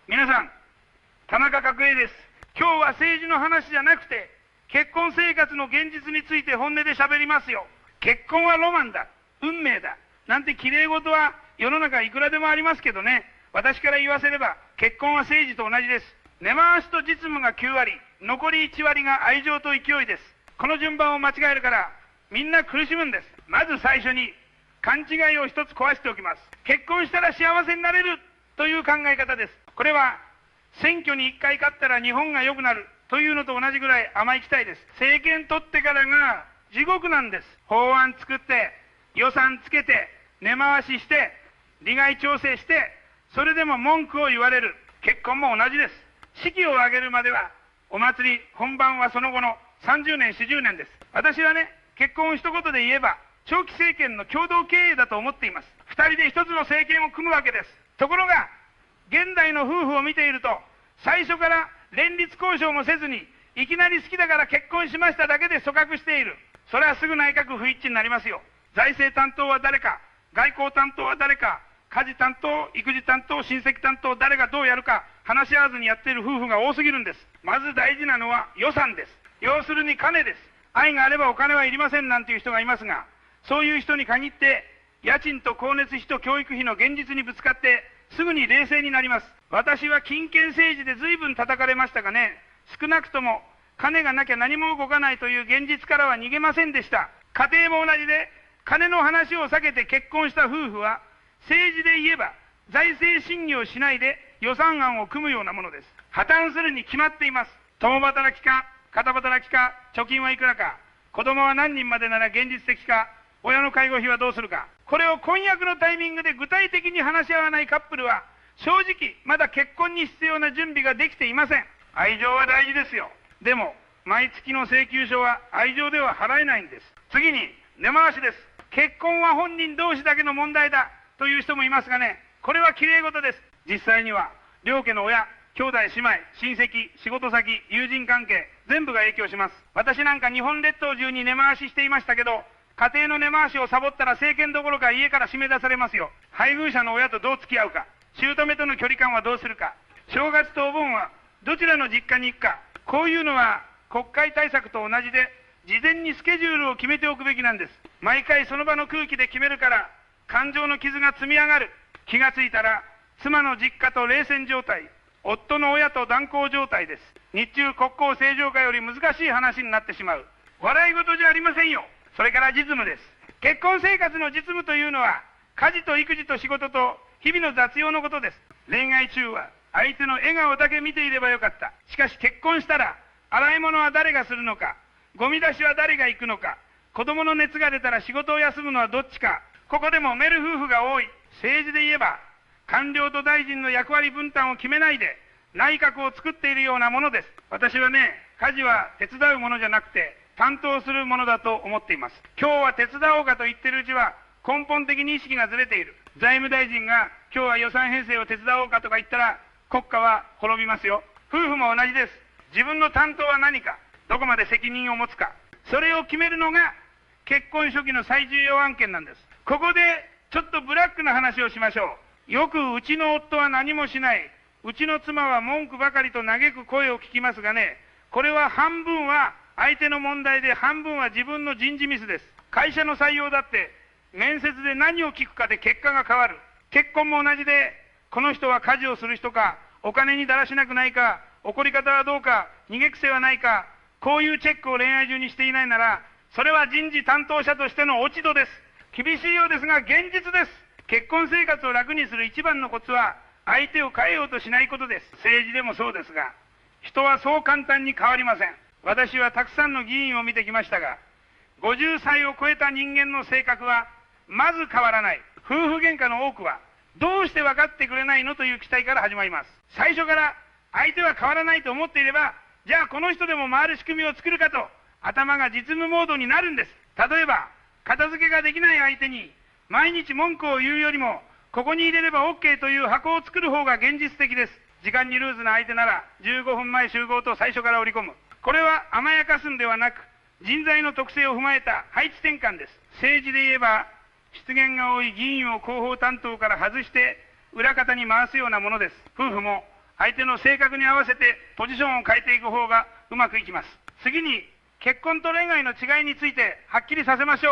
皆さん、田中角栄です。今日は政治の話じゃなくて、結婚生活の現実について本音で喋りますよ。結婚はロマンだ、運命だ、なんて綺麗事は世の中いくらでもありますけどね、私から言わせれば、結婚は政治と同じです。根回しと実務が9割、残り1割が愛情と勢いです。この順番を間違えるから、みんな苦しむんです。まず最初に、勘違いを一つ壊しておきます。結婚したら幸せになれるという考え方です。これは、選挙に1回勝ったら日本が良くなるというのと同じぐらい甘い期待です。政権取ってからが地獄なんです。法案作って、予算つけて、根回しして、利害調整して、それでも文句を言われる。結婚も同じです。式を挙げるまでは、お祭り、本番はその後の30年、40年です。私はね、結婚を一言で言えば、長期政権の共同経営だと思っています。二人で一つの政権を組むわけです。ところが、現代の夫婦を見ていると、最初から連立交渉もせずに、いきなり好きだから結婚しましただけで組閣している。それはすぐ内閣不一致になりますよ。財政担当は誰か、外交担当は誰か、家事担当、育児担当、親戚担当、誰がどうやるか話し合わずにやっている夫婦が多すぎるんです。まず大事なのは予算です。要するに金です。愛があればお金はいりませんなんていう人がいますが、そういう人に限って、家賃と光熱費と教育費の現実にぶつかって、すぐに冷静になります。私は金権政治で随分叩かれましたがね、少なくとも金がなきゃ何も動かないという現実からは逃げませんでした。家庭も同じで、金の話を避けて結婚した夫婦は、政治で言えば財政審議をしないで予算案を組むようなものです。破綻するに決まっています。共働きか、片働きか、貯金はいくらか、子供は何人までなら現実的か、親の介護費はどうするか。これを婚約のタイミングで具体的に話し合わないカップルは、正直まだ結婚に必要な準備ができていません。愛情は大事ですよ。でも、毎月の請求書は愛情では払えないんです。次に、根回しです。結婚は本人同士だけの問題だという人もいますがね、これは綺麗事です。実際には、両家の親、兄弟姉妹、親戚、仕事先、友人関係、全部が影響します。私なんか日本列島中に根回ししていましたけど、家庭の根回しをサボったら政権どころか家から締め出されますよ。配偶者の親とどう付き合うか、姑との距離感はどうするか、正月とお盆はどちらの実家に行くか、こういうのは国会対策と同じで、事前にスケジュールを決めておくべきなんです。毎回その場の空気で決めるから、感情の傷が積み上がる。気がついたら、妻の実家と冷戦状態、夫の親と断交状態です。日中国交正常化より難しい話になってしまう。笑い事じゃありませんよ。それから実務です。結婚生活の実務というのは、家事と育児と仕事と日々の雑用のことです。恋愛中は相手の笑顔だけ見ていればよかった。しかし結婚したら、洗い物は誰がするのか、ゴミ出しは誰が行くのか、子供の熱が出たら仕事を休むのはどっちか、ここでもめる夫婦が多い。政治で言えば、官僚と大臣の役割分担を決めないで、内閣を作っているようなものです。私はね、家事は手伝うものじゃなくて、担当するものだと思っています。今日は手伝おうかと言っているうちは、根本的に意識がずれている。財務大臣が今日は予算編成を手伝おうかとか言ったら、国家は滅びますよ。夫婦も同じです。自分の担当は何か、どこまで責任を持つか、それを決めるのが結婚初期の最重要案件なんです。ここでちょっとブラックな話をしましょう。よくうちの夫は何もしない、うちの妻は文句ばかりと嘆く声を聞きますがね、これは半分は相手の問題で、半分は自分の人事ミスです。会社の採用だって面接で何を聞くかで結果が変わる。結婚も同じで、この人は家事をする人か、お金にだらしなくないか、怒り方はどうか、逃げ癖はないか、こういうチェックを恋愛中にしていないなら、それは人事担当者としての落ち度です。厳しいようですが現実です。結婚生活を楽にする一番のコツは、相手を変えようとしないことです。政治でもそうですが、人はそう簡単に変わりません。私はたくさんの議員を見てきましたが、50歳を超えた人間の性格はまず変わらない。夫婦喧嘩の多くは、どうして分かってくれないのという期待から始まります。最初から相手は変わらないと思っていれば、じゃあこの人でも回る仕組みを作るかと、頭が実務モードになるんです。例えば、片付けができない相手に毎日文句を言うよりも、ここに入れれば OK という箱を作る方が現実的です。時間にルーズな相手なら15分前集合と最初から織り込む。これは甘やかすんではなく、人材の特性を踏まえた配置転換です。政治で言えば、失言が多い議員を広報担当から外して裏方に回すようなものです。夫婦も相手の性格に合わせてポジションを変えていく方がうまくいきます。次に、結婚と恋愛の違いについてはっきりさせましょ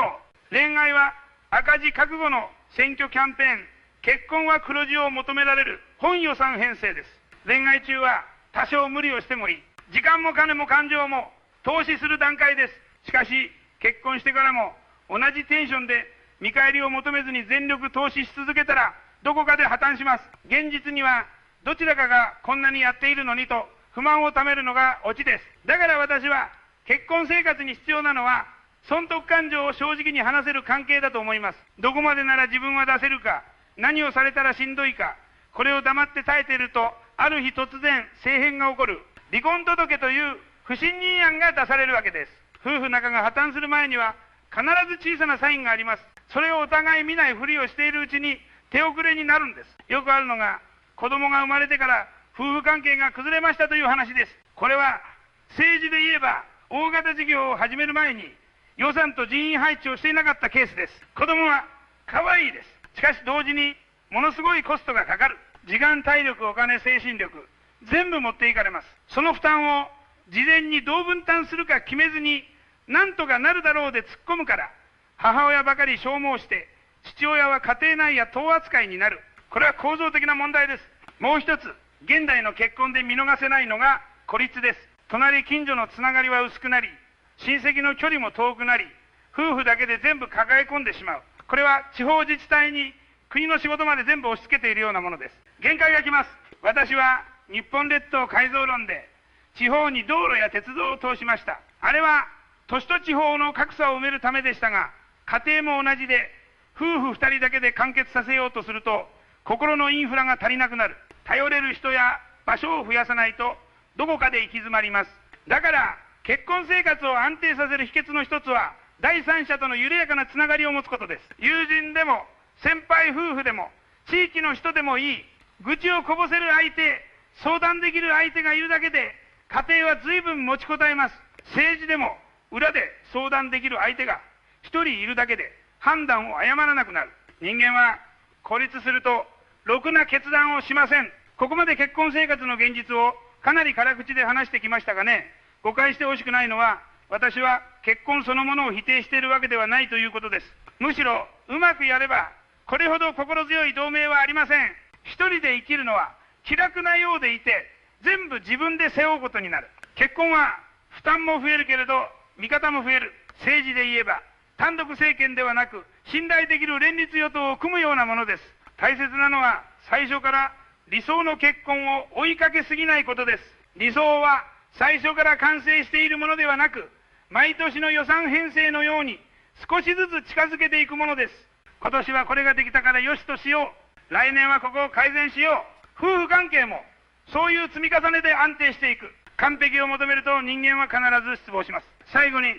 う。恋愛は赤字覚悟の選挙キャンペーン、結婚は黒字を求められる本予算編成です。恋愛中は多少無理をしてもいい。時間も金も感情も投資する段階です。しかし、結婚してからも同じテンションで見返りを求めずに全力投資し続けたら、どこかで破綻します。現実には、どちらかがこんなにやっているのにと不満をためるのがオチです。だから私は、結婚生活に必要なのは、損得感情を正直に話せる関係だと思います。どこまでなら自分は出せるか、何をされたらしんどいか、これを黙って耐えていると、ある日突然、政変が起こる。離婚届という不信任案が出されるわけです。夫婦仲が破綻する前には、必ず小さなサインがあります。それをお互い見ないふりをしているうちに、手遅れになるんです。よくあるのが、子供が生まれてから夫婦関係が崩れましたという話です。これは、政治で言えば、大型事業を始める前に、予算と人員配置をしていなかったケースです。子供は可愛いです。しかし同時にものすごいコストがかかる。時間、体力、お金、精神力、全部持っていかれます。その負担を事前にどう分担するか決めずに、なんとかなるだろうで突っ込むから、母親ばかり消耗して、父親は家庭内や党扱いになる。これは構造的な問題です。もう一つ、現代の結婚で見逃せないのが孤立です。隣近所のつながりは薄くなり、親戚の距離も遠くなり、夫婦だけで全部抱え込んでしまう。これは地方自治体に国の仕事まで全部押し付けているようなものです。限界がきます。私は日本列島改造論で地方に道路や鉄道を通しました。あれは都市と地方の格差を埋めるためでしたが、家庭も同じで、夫婦二人だけで完結させようとすると、心のインフラが足りなくなる。頼れる人や場所を増やさないと、どこかで行き詰まります。だから、結婚生活を安定させる秘訣の一つは、第三者との緩やかなつながりを持つことです。友人でも、先輩夫婦でも、地域の人でもいい、愚痴をこぼせる相手、相談できる相手がいるだけで、家庭は随分持ちこたえます。政治でも、裏で相談できる相手が一人いるだけで、判断を誤らなくなる。人間は、孤立すると、ろくな決断をしません。ここまで結婚生活の現実をかなり辛口で話してきましたがね、誤解してほしくないのは、私は結婚そのものを否定しているわけではないということです。むしろ、うまくやれば、これほど心強い同盟はありません。一人で生きるのは、気楽なようでいて、全部自分で背負うことになる。結婚は、負担も増えるけれど、味方も増える。政治で言えば、単独政権ではなく、信頼できる連立与党を組むようなものです。大切なのは、最初から理想の結婚を追いかけすぎないことです。理想は、最初から完成しているものではなく、毎年の予算編成のように、少しずつ近づけていくものです。今年はこれができたからよしとしよう。来年はここを改善しよう。夫婦関係も、そういう積み重ねで安定していく。完璧を求めると人間は必ず失望します。最後に、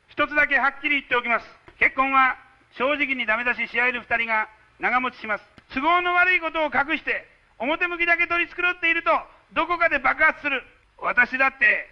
一つだけはっきり言っておきます。結婚は、正直にダメ出しし合える二人が長持ちします。都合の悪いことを隠して、表向きだけ取り繕っていると、どこかで爆発する。私だって、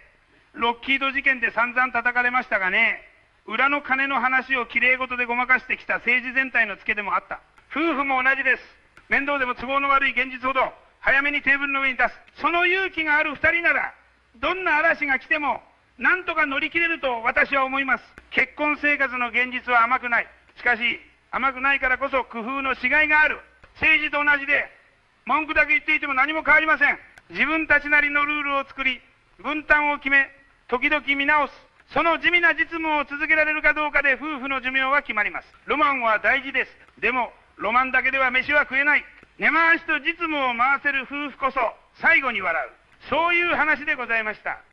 ロッキード事件で散々叩かれましたがね、裏の金の話をきれい事でごまかしてきた政治全体のツケでもあった。夫婦も同じです。面倒でも都合の悪い現実ほど、早めにテーブルの上に出す。その勇気がある二人なら、どんな嵐が来ても、なんとか乗り切れると私は思います。結婚生活の現実は甘くない。しかし、甘くないからこそ工夫のしがいがある。政治と同じで、文句だけ言っていても何も変わりません。自分たちなりのルールを作り、分担を決め、時々見直す。その地味な実務を続けられるかどうかで夫婦の寿命は決まります。ロマンは大事です。でも、ロマンだけでは飯は食えない。根回しと実務を回せる夫婦こそ、最後に笑う。そういう話でございました。